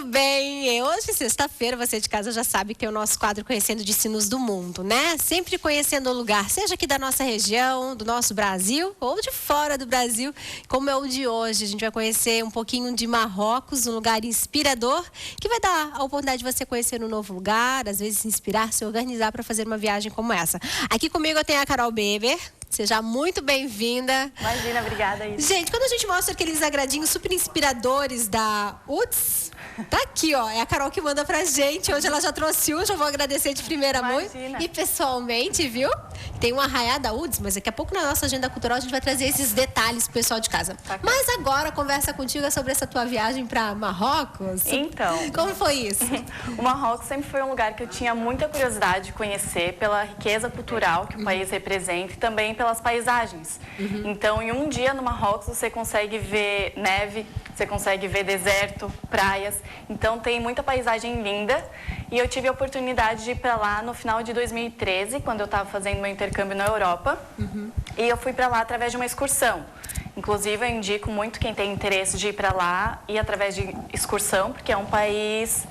bem. Hoje, sexta-feira, você de casa já sabe que tem o nosso quadro Conhecendo Destinos do Mundo, né? Sempre conhecendo o lugar, seja aqui da nossa região, do nosso Brasil ou de fora do Brasil, como é o de hoje. A gente vai conhecer um pouquinho de Marrocos, um lugar inspirador, que vai dar a oportunidade de você conhecer um novo lugar, às vezes se inspirar, se organizar para fazer uma viagem como essa. Aqui comigo eu tenho a Carol Beber. Seja muito bem-vinda. Imagina, obrigada. Gente, quando a gente mostra aqueles agradinhos super inspiradores da UTS, tá aqui, ó. É a Carol que manda pra gente. Hoje ela já trouxe um, já vou agradecer de primeira mão. E pessoalmente, viu? Tem um arraiá da UTS, mas daqui a pouco na nossa agenda cultural a gente vai trazer esses detalhes pro pessoal de casa. Tá. Mas agora a conversa contigo é sobre essa tua viagem pra Marrocos. Então. Como foi isso? O Marrocos sempre foi um lugar que eu tinha muita curiosidade de conhecer pela riqueza cultural que o país representa e também pelas paisagens. Então, em um dia no Marrocos você consegue ver neve, você consegue ver deserto, praias. Então, tem muita paisagem linda. E eu tive a oportunidade de ir para lá no final de 2013, quando eu estava fazendo meu intercâmbio na Europa. E eu fui para lá através de uma excursão. Inclusive, eu indico muito quem tem interesse de ir para lá e através de excursão, porque é um país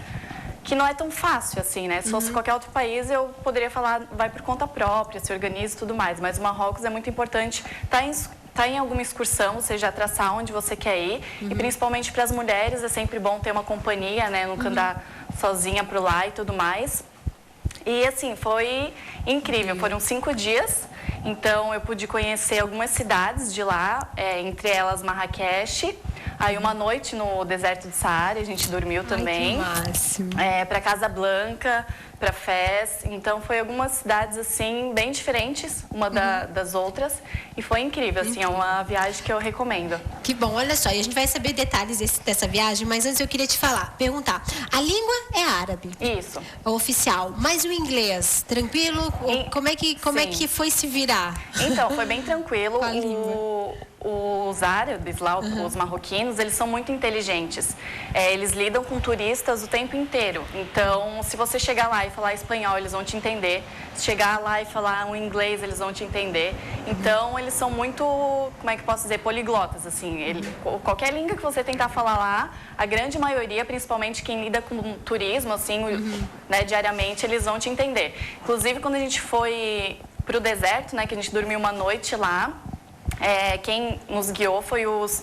que não é tão fácil assim, né? Se fosse qualquer outro país, eu poderia falar, vai por conta própria, se organiza e tudo mais. Mas o Marrocos é muito importante tá em alguma excursão, ou seja, traçar onde você quer ir. E principalmente para as mulheres, é sempre bom ter uma companhia, né? Nunca andar sozinha por lá e tudo mais. E assim, foi incrível. Foram 5 dias. Então, eu pude conhecer algumas cidades de lá, entre elas Marrakech. Aí, uma noite no deserto de Saara, a gente dormiu também. Que máximo. Para Casablanca, para Fez. Então, foi algumas cidades, assim, bem diferentes uma das outras. E foi incrível, assim, é uma viagem que eu recomendo. Que bom, olha só, e a gente vai saber detalhes dessa viagem, mas antes eu queria te perguntar. A língua é árabe. Isso. É oficial, mas o inglês, tranquilo? Como é que foi se virar? Então, foi bem tranquilo. Com a língua. Os árabes lá, os marroquinos, eles são muito inteligentes. Eles lidam com turistas o tempo inteiro. Então, se você chegar lá e falar espanhol, eles vão te entender. Se chegar lá e falar um inglês, eles vão te entender. Então, eles são muito, como é que eu posso dizer, poliglotas, assim. Qualquer língua que você tentar falar lá, a grande maioria, principalmente quem lida com turismo, assim, né, diariamente, eles vão te entender. Inclusive, quando a gente foi pro deserto, né, que a gente dormiu uma noite lá, quem nos guiou foi os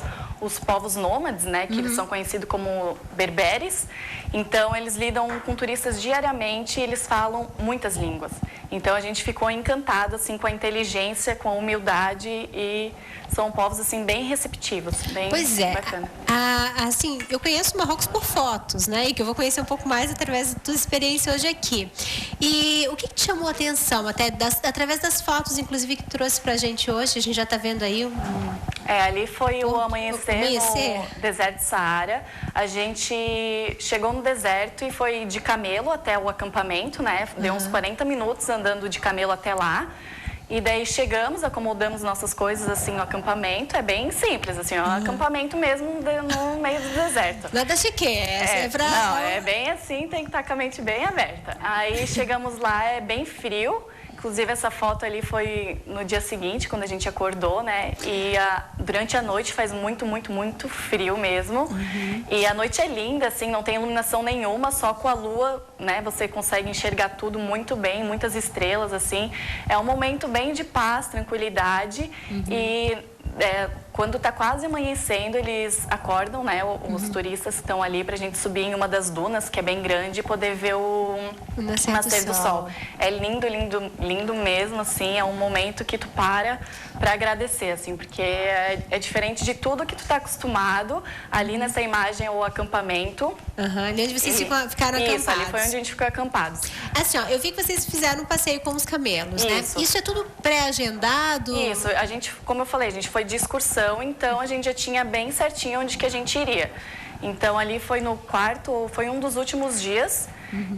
povos nômades, né, que eles são conhecidos como berberes. Então, eles lidam com turistas diariamente e eles falam muitas línguas. Então, a gente ficou encantado, assim, com a inteligência, com a humildade e são povos, assim, bem receptivos, bem bacana. Assim, eu conheço o Marrocos por fotos, né, e que eu vou conhecer um pouco mais através da tua experiência hoje aqui. E o que te chamou a atenção, através das fotos, inclusive, que trouxe pra gente hoje, a gente já tá vendo aí ali foi o amanhecer no deserto de Saara. A gente chegou no deserto e foi de camelo até o acampamento, né? Deu uns 40 minutos andando de camelo até lá. E daí chegamos, acomodamos nossas coisas assim no acampamento. É bem simples, assim, um acampamento mesmo no meio do deserto. Nada chiqueza, Não, é bem assim, tem que estar com a mente bem aberta. Aí chegamos lá, é bem frio. Inclusive, essa foto ali foi no dia seguinte, quando a gente acordou, né? E durante a noite faz muito, muito, muito frio mesmo. E a noite é linda, assim, não tem iluminação nenhuma, só com a lua, né? Você consegue enxergar tudo muito bem, muitas estrelas, assim. É um momento bem de paz, tranquilidade. E quando está quase amanhecendo, eles acordam, né? Os turistas que estão ali para a gente subir em uma das dunas, que é bem grande, e poder ver o nascer do sol. É lindo, lindo, lindo mesmo, assim. É um momento que tu para agradecer, assim, porque é diferente de tudo que tu está acostumado. Ali nessa imagem é o acampamento. Ali onde vocês ficaram acampados. Isso, ali foi onde a gente ficou acampados. Assim, ó, eu vi que vocês fizeram um passeio com os camelos, né? Isso é tudo pré-agendado? Isso, a gente, como eu falei, a gente foi de excursão, então a gente já tinha bem certinho onde que a gente iria. Então ali foi foi um dos últimos dias.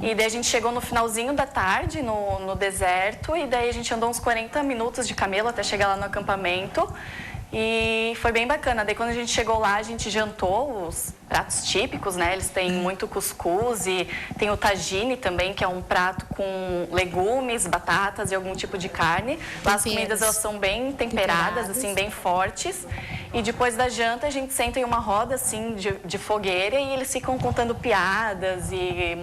E daí a gente chegou no finalzinho da tarde no deserto e daí a gente andou uns 40 minutos de camelo até chegar lá no acampamento. E foi bem bacana. Daí quando a gente chegou lá, a gente jantou, pratos típicos, né? Eles têm muito cuscuz e tem o tagine também, que é um prato com legumes, batatas e algum tipo de carne. Lá as comidas elas são bem temperadas, assim, bem fortes. E depois da janta a gente senta em uma roda assim de fogueira e eles ficam contando piadas e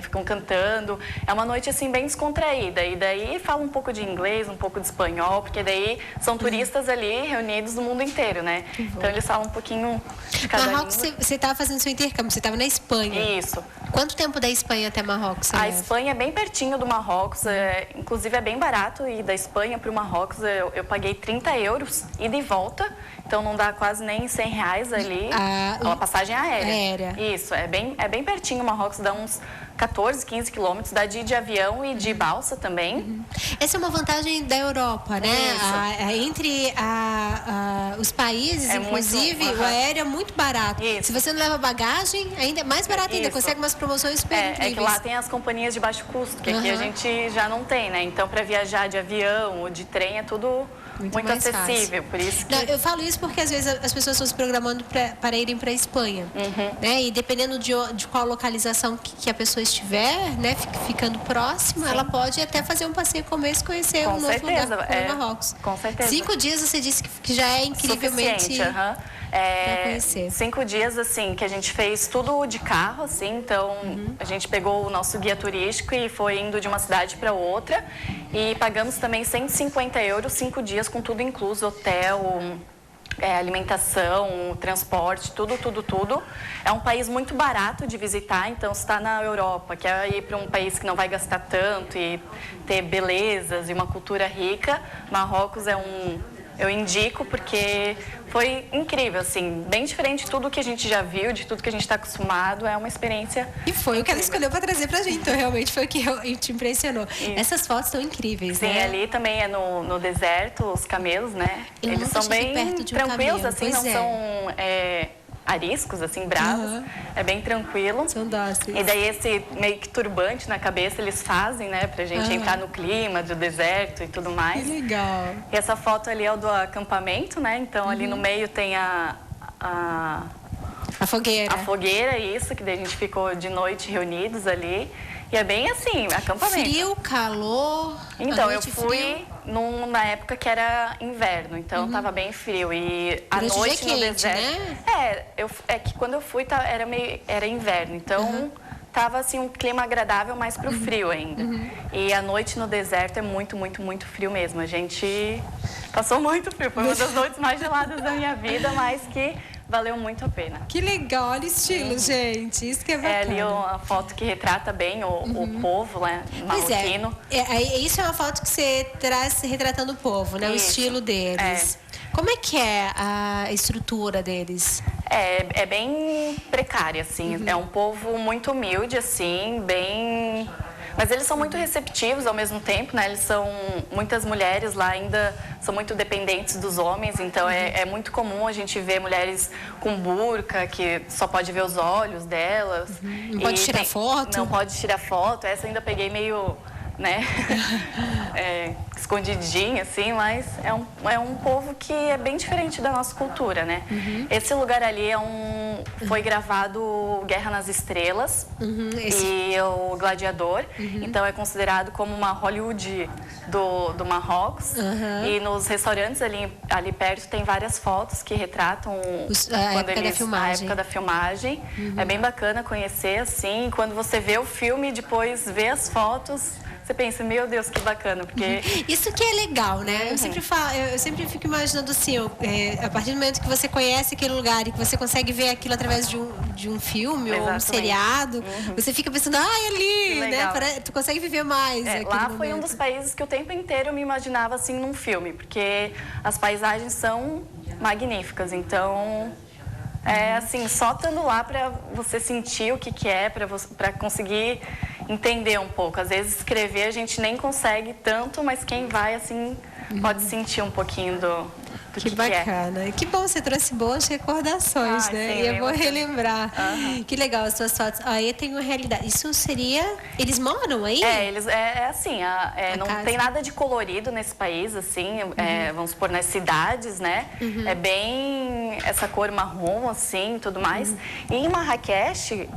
ficam cantando. É uma noite assim bem descontraída. E daí fala um pouco de inglês, um pouco de espanhol, porque daí são turistas ali reunidos do mundo inteiro, né? Então eles falam um pouquinho de cada língua. Marrocos, você estava fazendo seu intercâmbio, você estava na Espanha. Isso. Quanto tempo da Espanha até Marrocos? A Espanha é bem pertinho do Marrocos, inclusive é bem barato ir da Espanha para o Marrocos. Eu paguei 30 euros ida e volta, então não dá quase nem 100 reais ali a passagem aérea. Isso, é bem pertinho o Marrocos, dá uns 14, 15 quilômetros, dá de ir de avião e de balsa também. Essa é uma vantagem da Europa, né? Entre os países, inclusive, o aéreo é muito barato. Isso. Se você não leva bagagem, ainda é mais barato ainda, consegue umas promoções super incríveis. É que lá tem as companhias de baixo custo, que aqui a gente já não tem, né? Então, para viajar de avião ou de trem é tudo muito acessível, por isso que... Não, eu falo isso porque às vezes as pessoas estão se programando para irem para a Espanha, né? E dependendo de qual localização que a pessoa estiver, né, ficando próxima, ela pode até fazer um passeio como esse, conhecer um novo lugar como o Marrocos. Com certeza. 5 dias você disse que já é incrivelmente para conhecer. 5 dias, assim, que a gente fez tudo de carro, assim, então a gente pegou o nosso guia turístico e foi indo de uma cidade para outra e pagamos também 150 euros, 5 dias com tudo incluso, hotel, alimentação, transporte, tudo. É um país muito barato de visitar, então se está na Europa, quer ir para um país que não vai gastar tanto e ter belezas e uma cultura rica, Marrocos eu indico porque foi incrível, assim, bem diferente de tudo que a gente já viu, de tudo que a gente está acostumado, é uma experiência E foi incrível. O que ela escolheu para trazer pra gente, então realmente foi o que te impressionou. Isso. Essas fotos estão incríveis, né? Sim, ali também é no deserto, os camelos, né? Eles são bem tranquilos, assim, não são ariscos, assim, bravos. É bem tranquilo. São dóceis. E daí esse meio que turbante na cabeça eles fazem, né? Pra gente entrar no clima do deserto e tudo mais. Que legal. E essa foto ali é o do acampamento, né? Então ali no meio tem a fogueira. A fogueira, isso, que daí a gente ficou de noite reunidos ali. E é bem assim, acampamento. Frio, calor. Então, eu fui na época que era inverno, então tava bem frio. E à noite no deserto. Né? É que quando eu fui era inverno, então tava assim um clima agradável, mais pro frio ainda. E à noite no deserto é muito, muito, muito frio mesmo. A gente passou muito frio, foi uma das noites mais geladas da minha vida, mas que valeu muito a pena. Que legal, olha o estilo, gente. Isso que é bacana. É ali uma foto que retrata bem o povo, né, marroquino. Isso é uma foto que você traz retratando o povo, né? Isso. O estilo deles. Como é que é a estrutura deles? É bem precária, assim. É um povo muito humilde, assim, bem... Mas eles são muito receptivos ao mesmo tempo, né? Muitas mulheres lá ainda são muito dependentes dos homens, então é muito comum a gente ver mulheres com burca, que só pode ver os olhos delas. Não pode tirar foto? Não pode tirar foto. Essa eu ainda peguei meio, né, escondidinha, assim, mas é um povo que é bem diferente da nossa cultura, né? Esse lugar ali foi gravado Guerra nas Estrelas e o Gladiador, então é considerado como uma Hollywood do Marrocos. E nos restaurantes ali perto tem várias fotos que retratam a época da filmagem. É bem bacana conhecer, assim, quando você vê o filme e depois vê as fotos, você pensa, meu Deus, que bacana, porque... Isso que é legal, né? Eu sempre fico imaginando assim, a partir do momento que você conhece aquele lugar e que você consegue ver aquilo através de um filme ou um seriado, você fica pensando, ali, né? Tu consegue viver mais. Lá foi um dos países que o tempo inteiro eu me imaginava assim num filme, porque as paisagens são magníficas, então... assim, só estando lá para você sentir o que é, para conseguir entender um pouco. Às vezes escrever a gente nem consegue tanto, mas quem vai, assim, pode sentir um pouquinho Que bacana. Que bom, você trouxe boas recordações, né? Sim, e eu vou relembrar. Que legal as suas fotos. Aí tem uma realidade. Isso seria... Eles moram aí? Assim, não tem nada de colorido nesse país, assim, vamos supor, nas cidades, né? É bem essa cor marrom, assim, tudo mais. E em Marrakech,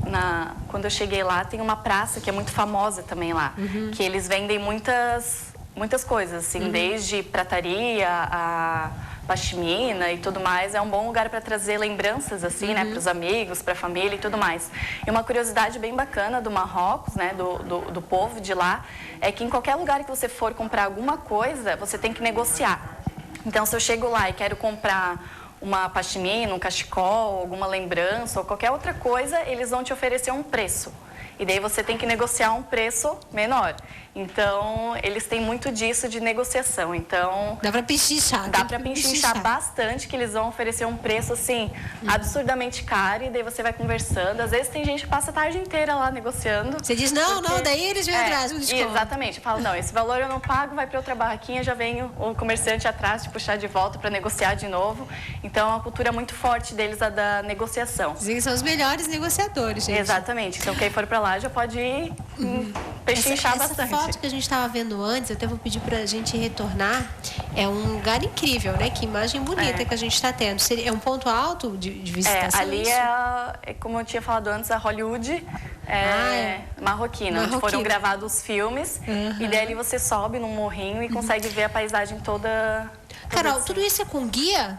quando eu cheguei lá, tem uma praça que é muito famosa também lá, que eles vendem muitas coisas, assim, desde prataria a pashmina e tudo mais. É um bom lugar para trazer lembranças, assim, né, para os amigos, para a família e tudo mais. E uma curiosidade bem bacana do Marrocos, né, do povo de lá, é que em qualquer lugar que você for comprar alguma coisa, você tem que negociar. Então, se eu chego lá e quero comprar uma pashmina, um cachecol, alguma lembrança ou qualquer outra coisa, eles vão te oferecer um preço. E daí você tem que negociar um preço menor. Então, eles têm muito disso de negociação. Então, dá para pechinchar. Dá para pechinchar bastante, que eles vão oferecer um preço, assim, absurdamente caro. E daí você vai conversando. Às vezes tem gente que passa a tarde inteira lá negociando. Você diz, não, daí eles vêm atrás. Exatamente. Eu falo, não, esse valor eu não pago, vai para outra barraquinha, já vem o comerciante atrás te puxar de volta para negociar de novo. Então, é uma cultura muito forte deles, a da negociação. Dizem que são os melhores negociadores, gente. Exatamente. Então, quem for para lá já pode ir pechinchar bastante. Essa foto que a gente estava vendo antes, eu até vou pedir para a gente retornar, é um lugar incrível, né? Que imagem bonita que a gente está tendo. É um ponto alto de visitação? Ali como eu tinha falado antes, a Hollywood marroquina, onde foram gravados os filmes. E daí ali você sobe num morrinho e consegue ver a paisagem toda. Carol, tudo isso é com guia?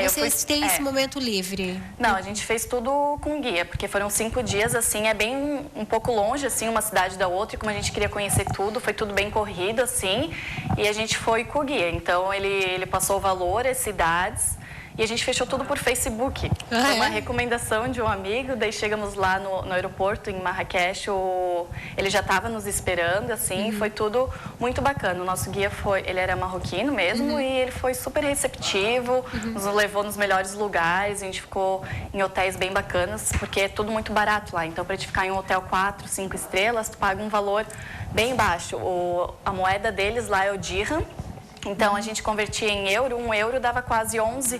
Vocês têm esse momento livre? Não, a gente fez tudo com guia, porque foram 5 dias, assim, é bem um pouco longe, assim, uma cidade da outra, e como a gente queria conhecer tudo, foi tudo bem corrido, assim, e a gente foi com o guia. Então, ele passou o valor, as cidades, e a gente fechou tudo por Facebook. Foi uma recomendação de um amigo, daí chegamos lá no aeroporto, em Marrakech, ele já estava nos esperando, assim, foi tudo muito bacana. O nosso guia ele era marroquino mesmo, e ele foi super receptivo, nos levou nos melhores lugares, a gente ficou em hotéis bem bacanas, porque é tudo muito barato lá. Então, para gente ficar em um hotel 4, 5 estrelas, tu paga um valor bem baixo. A moeda deles lá é o dirham, então a gente convertia em euro, 1 euro dava quase 11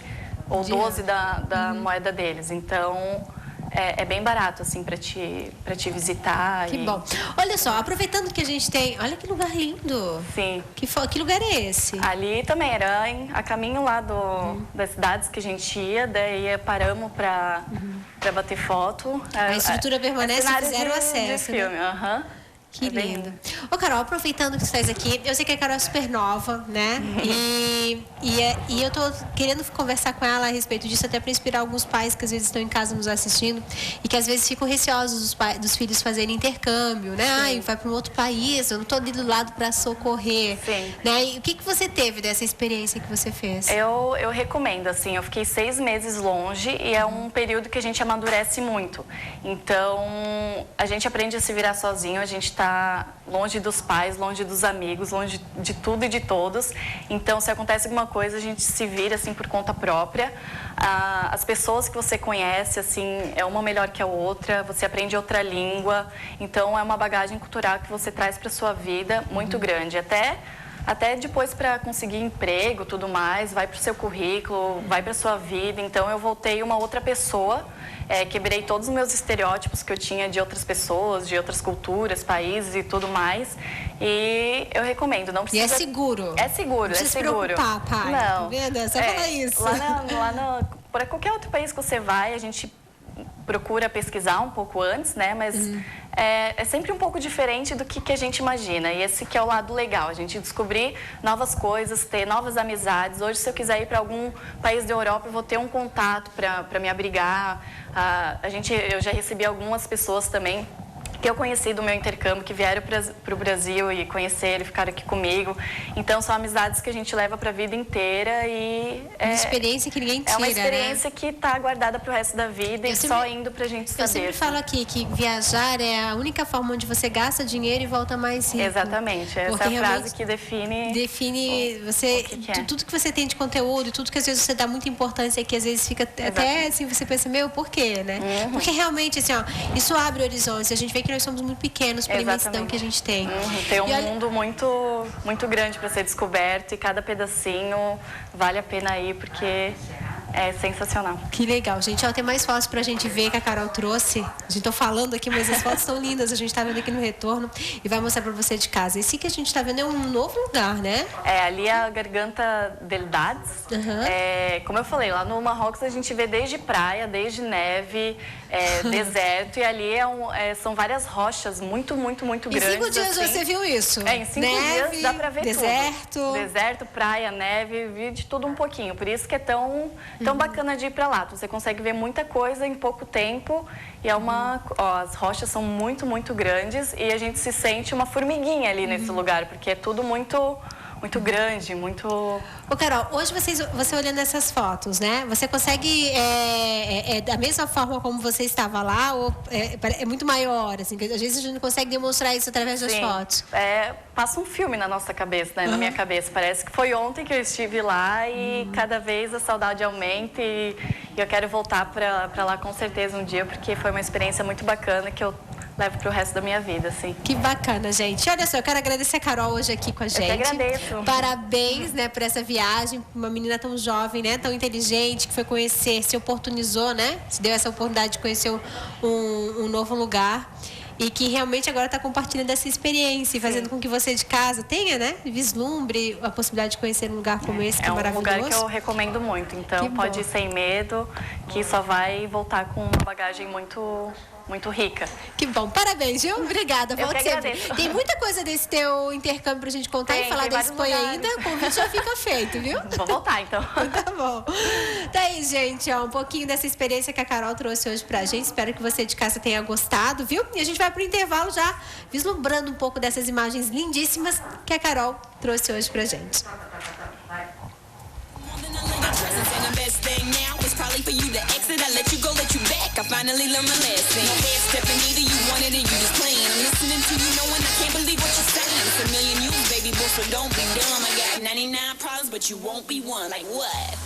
ou 12 da moeda deles. Então, é bem barato, assim, para te visitar. Que bom. Olha só, aproveitando que a gente tem... Olha que lugar lindo. Sim. Que lugar é esse? Ali também era a caminho lá das cidades que a gente ia. Daí paramos para bater foto. A estrutura permanece, fizeram acesso, de filme. Né? Que lindo. Ô, Carol, aproveitando que você estás aqui, eu sei que a Carol é super nova, né? E eu tô querendo conversar com ela a respeito disso, até para inspirar alguns pais que às vezes estão em casa nos assistindo e que às vezes ficam receosos dos filhos fazerem intercâmbio, né? Ai, vai para um outro país, eu não tô ali do lado para socorrer. Sim. Né? E o que você teve dessa experiência que você fez? Eu recomendo, assim, eu fiquei 6 meses longe e é um período que a gente amadurece muito. Então, a gente aprende a se virar sozinho, a gente está longe dos pais, longe dos amigos, longe de tudo e de todos. Então, se acontece alguma coisa, a gente se vira, assim, por conta própria. As pessoas que você conhece, assim, é uma melhor que a outra, você aprende outra língua. Então, é uma bagagem cultural que você traz para sua vida muito grande. Até depois para conseguir emprego, tudo mais, vai para o seu currículo, vai para a sua vida. Então, eu voltei uma outra pessoa, quebrei todos os meus estereótipos que eu tinha de outras pessoas, de outras culturas, países e tudo mais. E eu recomendo, não precisa... E é seguro? É seguro, não é seguro. Se preocupar, pai. Não. Tá vendo? Só falar isso. Para qualquer outro país que você vai, a gente procura pesquisar um pouco antes, né? Mas é sempre um pouco diferente do que a gente imagina. E esse que é o lado legal, a gente descobrir novas coisas, ter novas amizades. Hoje, se eu quiser ir para algum país da Europa, eu vou ter um contato para me abrigar. Eu já recebi algumas pessoas também que eu conheci do meu intercâmbio, que vieram para o Brasil e conheceram, ficaram aqui comigo. Então, são amizades que a gente leva para a vida inteira e... Uma experiência que ninguém tira, é uma experiência, né? Que está guardada para o resto da vida só indo para a gente saber. Eu sempre falo aqui que viajar é a única forma onde você gasta dinheiro e volta mais rico. Exatamente. Essa é a frase que define você, tudo que você tem de conteúdo, tudo que às vezes você dá muita importância e que às vezes fica até assim, você pensa, por quê, né? Porque realmente, assim, isso abre horizontes. A gente vê que no nós somos muito pequenos para a imensidão que a gente tem. Tem um mundo muito, muito grande para ser descoberto e cada pedacinho vale a pena ir porque é sensacional. Que legal, gente. Ó, tem mais fotos pra gente ver que a Carol trouxe. A gente tá falando aqui, mas as fotos são lindas. A gente tá vendo aqui no retorno e vai mostrar pra você de casa. Esse que a gente tá vendo é um novo lugar, né? Ali é a Garganta del Dades. Como eu falei, lá no Marrocos a gente vê desde praia, desde neve, deserto. E ali são várias rochas muito, muito, muito grandes. Em 5 dias assim. você viu isso? Em 5 dias dá pra ver deserto. tudo. Deserto, praia, neve, vi de tudo um pouquinho. Por isso que é tão bacana de ir pra lá. Você consegue ver muita coisa em pouco tempo. E as rochas são muito, muito grandes. E a gente se sente uma formiguinha ali nesse lugar. Porque é tudo muito, muito grande, muito... Ô, Carol, hoje você olhando essas fotos, né? Você consegue, da mesma forma como você estava lá, ou é muito maior, assim? Às vezes a gente não consegue demonstrar isso através das fotos. Passa um filme na nossa cabeça, né? Na minha cabeça. Parece que foi ontem que eu estive lá e cada vez a saudade aumenta e eu quero voltar para lá com certeza um dia, porque foi uma experiência muito bacana que eu levo pro resto da minha vida, assim. Que bacana, gente. Olha só, eu quero agradecer a Carol hoje aqui com a gente. Eu que agradeço. Parabéns, né, por essa viagem. Uma menina tão jovem, né, tão inteligente, que foi conhecer, se oportunizou, né, se deu essa oportunidade de conhecer um novo lugar. E que realmente agora está compartilhando essa experiência e fazendo com que você de casa tenha, né, vislumbre a possibilidade de conhecer um lugar como esse, que é maravilhoso. É um lugar que eu recomendo muito. Então, pode ir sem medo, que só vai voltar com uma bagagem muito, muito rica. Que bom. Parabéns, viu? Obrigada. Volte sempre. Tem muita coisa desse teu intercâmbio pra gente contar e falar da Espanha ainda. O convite já fica feito, viu? Vou voltar, então. Tá bom. Tá aí, gente, ó, um pouquinho dessa experiência que a Carol trouxe hoje pra gente. Espero que você de casa tenha gostado, viu? E a gente vai pro intervalo já vislumbrando um pouco dessas imagens lindíssimas que a Carol trouxe hoje pra gente. Probably for you to exit, I let you go, let you back. I finally learned my lesson. No head stepping either, you wanted it, you just playing. I'm listening to you knowing I can't believe what you're saying. It's a million you, baby boy, so don't be dumb. I got 99 problems, but you won't be one. Like what?